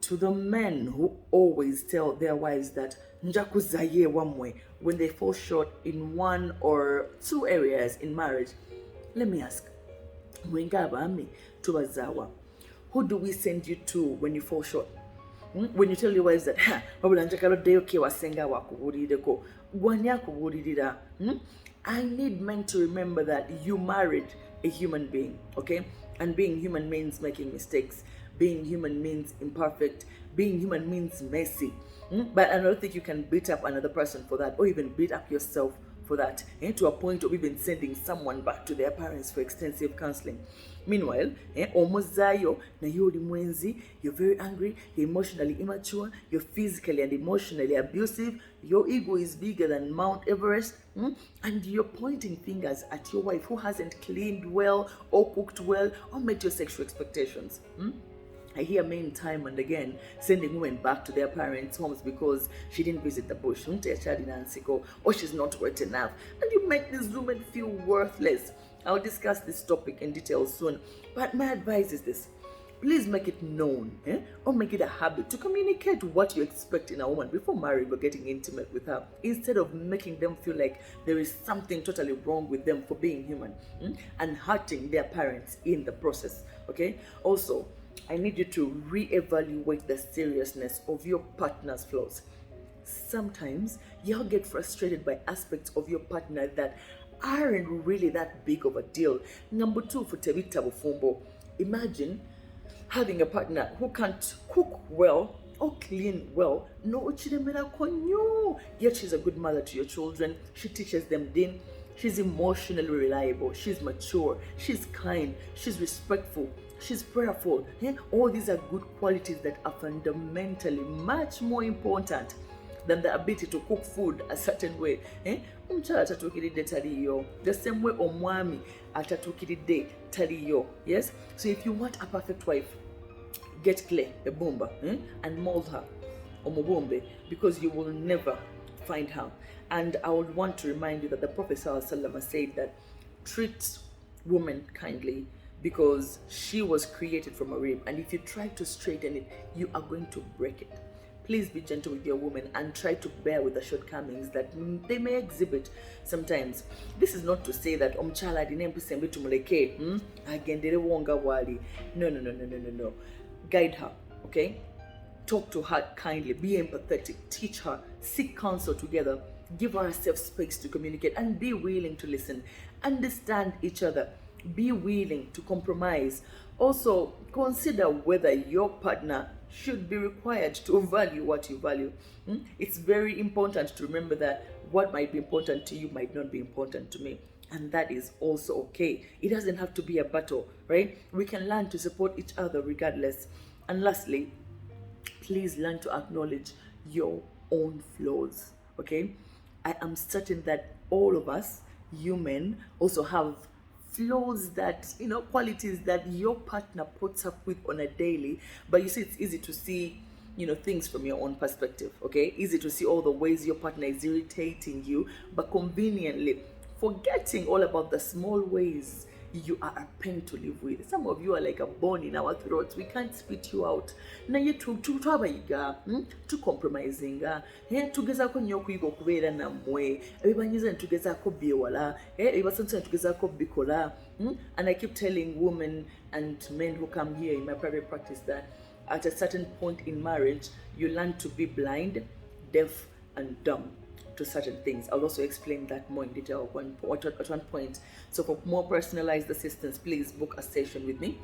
to the men who always tell their wives that njakuzaye wamwe when they fall short in one or two areas in marriage, let me ask, who do we send you to when you fall short? When you tell your wives that I need men to remember that you married a human being, okay? And being human means making mistakes. Being human means imperfect. Being human means messy. But I don't think you can beat up another person for that, or even beat up yourself for that, to a point of even sending someone back to their parents for extensive counseling. Meanwhile, omuzayo na yuli mwenzi, you're very angry, you're emotionally immature, you're physically and emotionally abusive, your ego is bigger than Mount Everest, and you're pointing fingers at your wife who hasn't cleaned well or cooked well or met your sexual expectations. I hear men time and again sending women back to their parents' homes because she didn't visit the bush, or she's not wet enough. And you make these women feel worthless. I'll discuss this topic in detail soon. But my advice is this. Please make it known, or make it a habit to communicate what you expect in a woman before marrying or getting intimate with her, instead of making them feel like there is something totally wrong with them for being human, and hurting their parents in the process, okay? Also, I need you to reevaluate the seriousness of your partner's flaws. Sometimes you'll get frustrated by aspects of your partner that aren't really that big of a deal. Number two, for tebita bufumbo. Imagine having a partner who can't cook well or clean well. No, yet she's a good mother to your children. She teaches them din. She's emotionally reliable. She's mature. She's kind. She's respectful. She's prayerful. All these are good qualities that are fundamentally much more important than the ability to cook food a certain way. The same way omwami atatukiride taliyo. Yes? So if you want a perfect wife, get clay, a bomba, and mold her, omobombe, because you will never find her. And I would want to remind you that the Prophet ﷺ said that treat women kindly because she was created from a rib, and if you try to straighten it, you are going to break it. Please be gentle with your women and try to bear with the shortcomings that they may exhibit sometimes. This is not to say that omchala dinempisembe tumuleke agendere wonga wali. No. Guide her, okay? Talk to her kindly, be empathetic, teach her, seek counsel together, give her a safe space to communicate, and be willing to listen. Understand each other. Be willing to compromise. Also, consider whether your partner should be required to value what you value. It's very important to remember that what might be important to you might not be important to me. And that is also okay. It doesn't have to be a battle, right? We can learn to support each other regardless. And lastly, please learn to acknowledge your own flaws, okay? I am certain that all of us, you men, also have flaws that, qualities that your partner puts up with on a daily. But you see, it's easy to see, things from your own perspective, okay? Easy to see all the ways your partner is irritating you, but conveniently forgetting all about the small ways you are a pain to live with. Some of you are like a bone in our throats. We can't spit you out. Na ye tu compromising. Tugeza ko nyo kuyigo kubeera namwe. Ebibanyiza ntugeza ko biewala. Ebibasansa ntugeza ko bikola. And I keep telling women and men who come here in my private practice that at a certain point in marriage, you learn to be blind, deaf, and dumb to certain things. I'll also explain that more in detail at one point. So for more personalized assistance, please book a session with me.